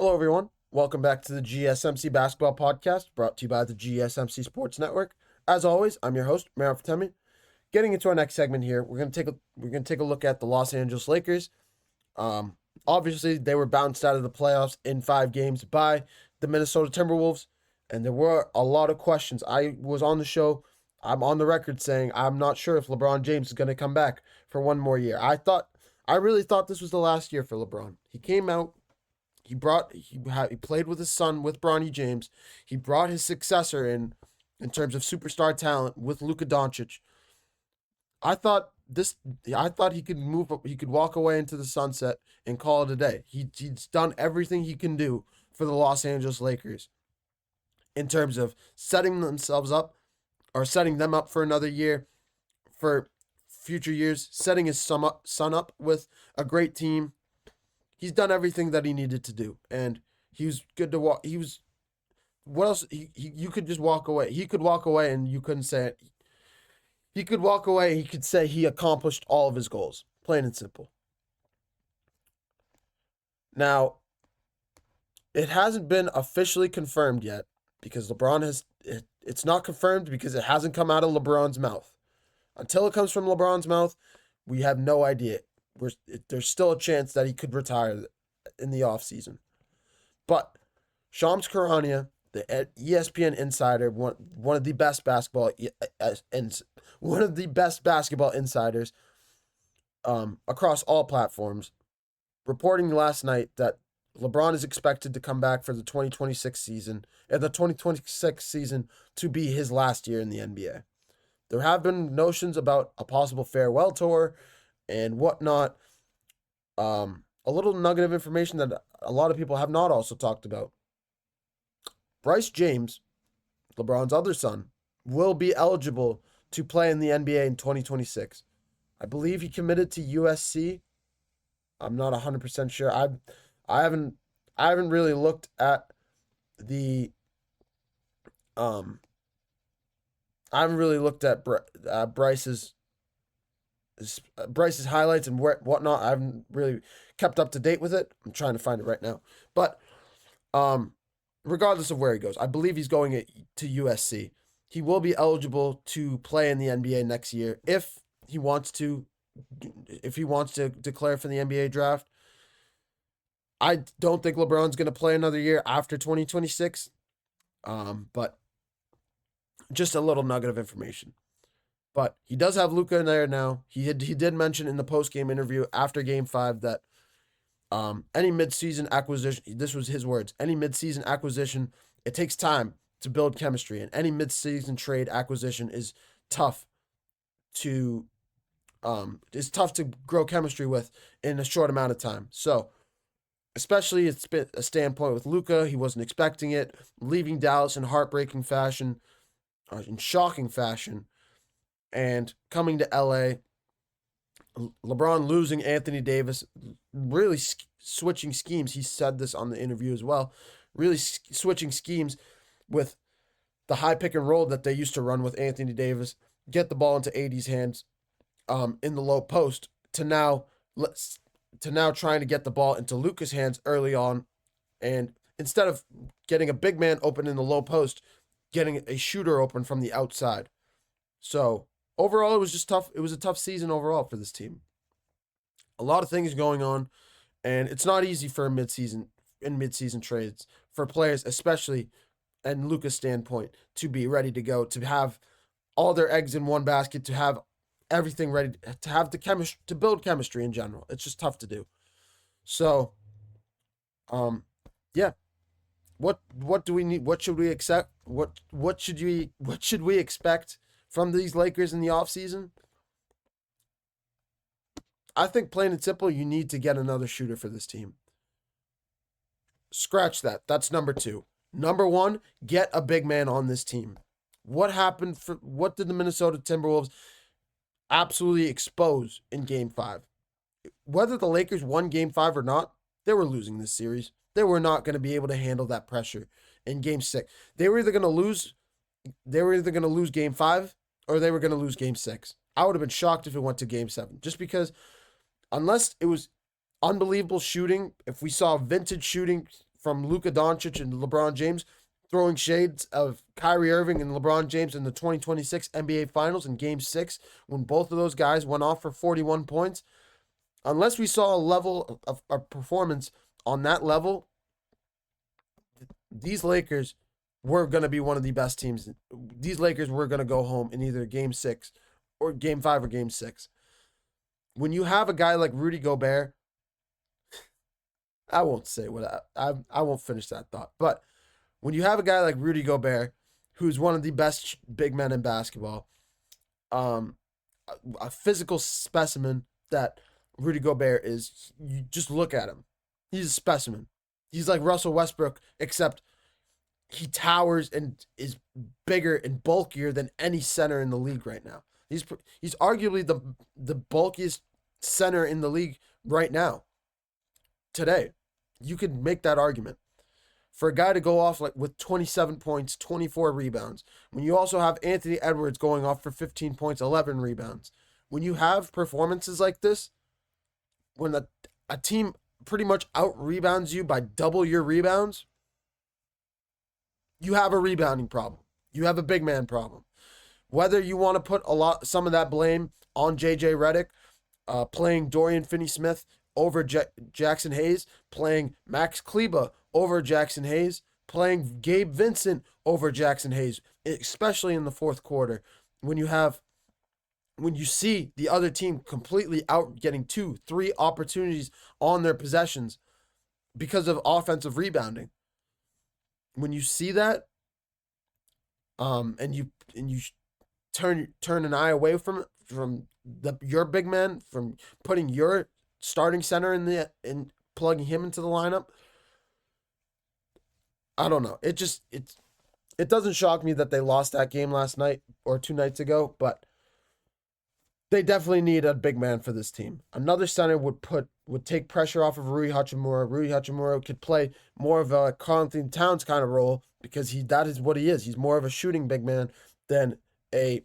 Hello, everyone. Welcome back to the GSMC Basketball Podcast, brought to you by the GSMC Sports Network. As always, I'm your host, Mara Fatemi. Getting into our next segment here, we're gonna take a look at the Los Angeles Lakers. Obviously, they were bounced out of the playoffs in 5 games by the Minnesota Timberwolves, and there were a lot of questions. I was on the show. I'm on the record saying I'm not sure if LeBron James is going to come back for one more year. I really thought this was the last year for LeBron. He came out. He played with his son with Bronny James. He brought his successor in terms of superstar talent with Luka Doncic. I thought this. I thought he could move up. He could walk away into the sunset and call it a day. He's done everything he can do for the Los Angeles Lakers in terms of setting themselves up or setting them up for another year, for future years, setting his son up with a great team. He's done everything that he needed to do, and he was good to walk. He was what else? You could just walk away. He could walk away, and you couldn't say it. He could walk away. He could say he accomplished all of his goals, plain and simple. Now, it hasn't been officially confirmed yet because LeBron has. It's not confirmed because it hasn't come out of LeBron's mouth. Until it comes from LeBron's mouth, we have no idea. There's still a chance that he could retire in the offseason. But Shams Charania, the ESPN insider, one of the best basketball one of the best basketball insiders across all platforms, reporting last night that LeBron is expected to come back for the 2026 season, and the 2026 season to be his last year in the NBA. There have been notions about a possible farewell tour and whatnot. A little nugget of information that a lot of people have not also talked about. Bryce James, LeBron's other son, will be eligible to play in the NBA in 2026. I believe he committed to USC. I'm not 100% sure. I haven't really looked at the I haven't really looked at Bryce's highlights and whatnot. I haven't really kept up to date with it. I'm trying to find it right now. But regardless of where he goes, I believe he's going to USC. He will be eligible to play in the NBA next year if he wants to declare for the NBA draft. I don't think LeBron's going to play another year after 2026. But just a little nugget of information. But he does have Luka in there now. He did mention in the post-game interview after Game 5 that any mid-season acquisition, this was his words, any mid-season acquisition, it takes time to build chemistry. And any mid-season trade acquisition is tough to grow chemistry with in a short amount of time. So, especially it's been a standpoint with Luka, he wasn't expecting it, leaving Dallas in heartbreaking fashion, in shocking fashion, and coming to LA, LeBron losing Anthony Davis, really switching schemes. He said this on the interview as well, really switching schemes with the high pick and roll that they used to run with Anthony Davis, get the ball into AD's hands in the low post, to now trying to get the ball into Luka's hands early on, and instead of getting a big man open in the low post, getting a shooter open from the outside. So overall, it was just tough. It was a tough season overall for this team. A lot of things going on, and it's not easy for mid-season trades for players, especially in Luka's standpoint, to be ready to go, to have all their eggs in one basket, to have everything ready, to have the chemistry, to build chemistry in general. It's just tough to do. So, yeah. What do we need? What should we accept? What should we expect from these Lakers in the offseason? I think plain and simple, you need to get another shooter for this team. Scratch that. That's number 2. Number 1, get a big man on this team. What did the Minnesota Timberwolves absolutely expose in Game 5? Whether the Lakers won Game 5 or not, they were losing this series. They were not going to be able to handle that pressure in Game 6. They were either going to lose Game 5 or they were going to lose Game 6. I would have been shocked if it went to Game 7, just because unless it was unbelievable shooting, if we saw vintage shooting from Luka Doncic and LeBron James throwing shades of Kyrie Irving and LeBron James in the 2026 NBA Finals in Game 6 when both of those guys went off for 41 points. Unless we saw a level of performance on that level, these Lakers were going to be one of the best teams. These Lakers were going to go home in either Game 6 or Game 5 or Game 6. When you have a guy like Rudy Gobert, I won't say what I won't finish that thought. But when you have a guy like Rudy Gobert, who's one of the best big men in basketball, a physical specimen that Rudy Gobert is, you just look at him. He's a specimen. He's like Russell Westbrook, except he towers and is bigger and bulkier than any center in the league right now. He's arguably the bulkiest center in the league right now. Today, you could make that argument. For a guy to go off like with 27 points, 24 rebounds, when you also have Anthony Edwards going off for 15 points, 11 rebounds, when you have performances like this, when a team pretty much out-rebounds you by double your rebounds, you have a rebounding problem. You have a big man problem. Whether you want to put some of that blame on J.J. Redick, playing Dorian Finney-Smith over Jackson Hayes, playing Max Kleber over Jackson Hayes, playing Gabe Vincent over Jackson Hayes, especially in the fourth quarter, when you see the other team completely out getting 2-3 opportunities on their possessions because of offensive rebounding. When you see that, and you turn an eye away from your big man, from putting your starting center in plugging him into the lineup, I don't know. It doesn't shock me that they lost that game last night or 2 nights ago, but they definitely need a big man for this team. Another center would take pressure off of Rui Hachimura. Rui Hachimura could play more of a Karl-Anthony Towns kind of role because that is what he is. He's more of a shooting big man than a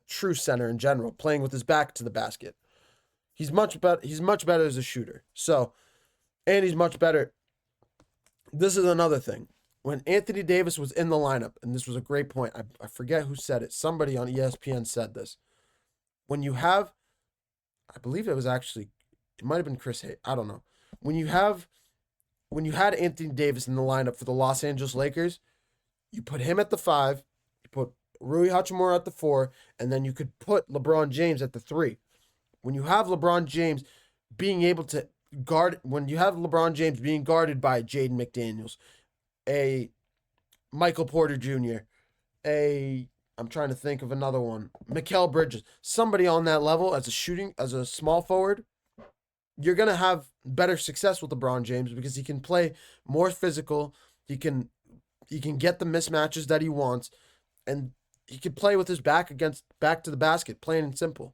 true center in general, playing with his back to the basket. He's much better as a shooter. So, and he's much better. This is another thing. When Anthony Davis was in the lineup, and this was a great point, I forget who said it. Somebody on ESPN said this. When you have, I believe it might have been Chris Hayes. I don't know. When you had Anthony Davis in the lineup for the Los Angeles Lakers, you put him at the 5, you put Rui Hachimura at the 4, and then you could put LeBron James at the 3. When you have LeBron James being able to when you have LeBron James being guarded by Jaden McDaniels, a Michael Porter Jr., I'm trying to think of another one, Mikal Bridges, somebody on that level as a small forward, you're going to have better success with LeBron James because he can play more physical, he can get the mismatches that he wants, and he can play with his back to the basket, plain and simple.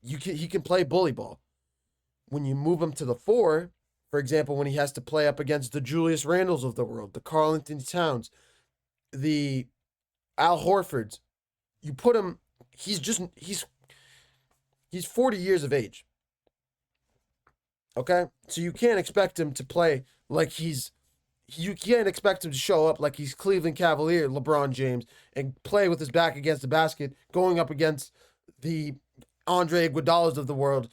He can play bully ball. When you move him to the 4, for example, when he has to play up against the Julius Randles of the world, the Karl-Anthony Towns, the Al Horfords, you put him, he's 40 years of age. Okay? So you can't expect him to play like you can't expect him to show up like he's Cleveland Cavalier, LeBron James, and play with his back against the basket, going up against the Andre Iguodala's of the world,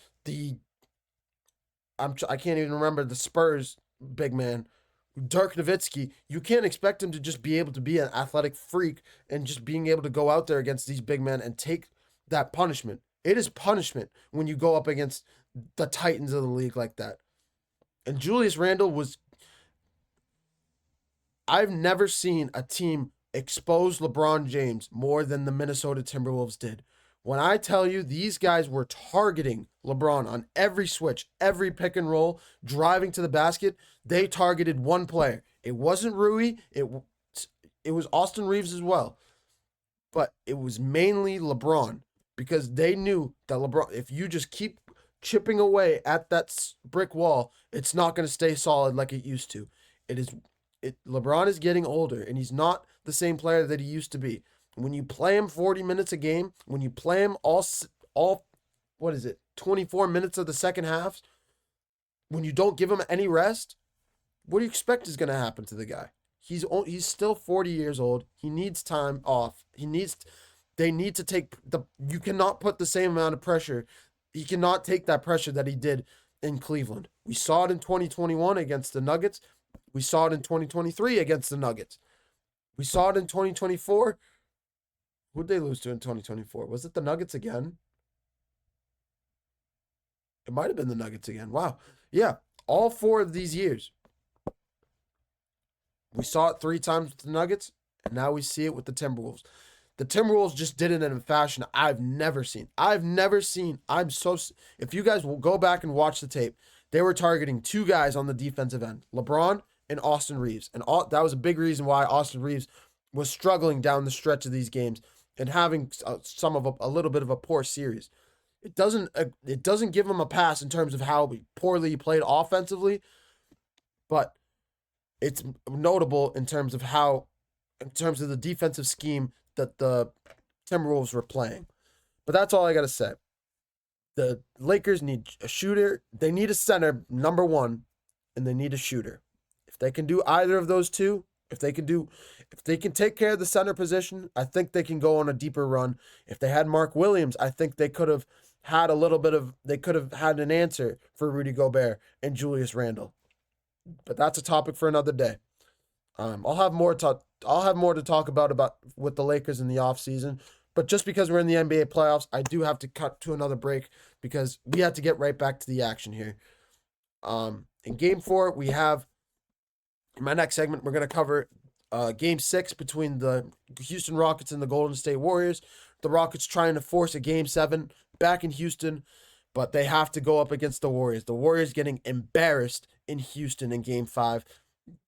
I can't even remember the Spurs big man, Dirk Nowitzki. You can't expect him to just be able to be an athletic freak and just being able to go out there against these big men and take that punishment. It is punishment when you go up against the titans of the league like that. And Julius Randle I've never seen a team expose LeBron James more than the Minnesota Timberwolves did. When I tell you these guys were targeting LeBron on every switch, every pick and roll, driving to the basket, they targeted one player. It wasn't Rui. It was Austin Reeves as well. But it was mainly LeBron because they knew that LeBron, if you just keep chipping away at that brick wall, it's not going to stay solid like it used to. LeBron is getting older, and he's not the same player that he used to be. When you play him 40 minutes a game, when you play him all 24 minutes of the second half, when you don't give him any rest, what do you expect is going to happen to the guy? He's still 40 years old. He needs time off. They need to take you cannot put the same amount of pressure. He cannot take that pressure that he did in Cleveland. We saw it in 2021 against the Nuggets. We saw it in 2023 against the Nuggets. We saw it in 2024. Who'd they lose to in 2024? Was it the Nuggets again? It might have been the Nuggets again. Wow. Yeah. All 4 of these years. We saw it 3 times with the Nuggets, and now we see it with the Timberwolves. The Timberwolves just did it in a fashion I've never seen. If you guys will go back and watch the tape, they were targeting 2 guys on the defensive end, LeBron and Austin Reeves. And that was a big reason why Austin Reeves was struggling down the stretch of these games and having a little bit of a poor series. It doesn't give him a pass in terms of how poorly he played offensively, but it's notable in terms of the defensive scheme that the Timberwolves were playing. But that's all I got to say. The Lakers need a shooter. They need a center, number 1, and they need a shooter. If they can do either of those two, if they can take care of the center position, I think they can go on a deeper run. If they had Mark Williams, I think they could have had an answer for Rudy Gobert and Julius Randle. But that's a topic for another day. I'll have more to talk about with the Lakers in the offseason. But just because we're in the NBA playoffs, I do have to cut to another break because we have to get right back to the action here. In Game 4, we have, in my next segment, we're going to cover Game 6 between the Houston Rockets and the Golden State Warriors. The Rockets trying to force a Game 7 back in Houston, but they have to go up against the Warriors. The Warriors getting embarrassed in Houston in Game 5,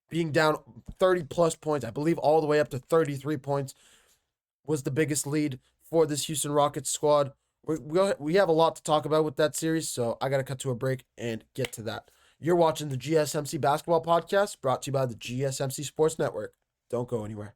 being down 30-plus points, I believe all the way up to 33 points, was the biggest lead for this Houston Rockets squad. We have a lot to talk about with that series, so I got to cut to a break and get to that. You're watching the GSMC Basketball Podcast, brought to you by the GSMC Sports Network. Don't go anywhere.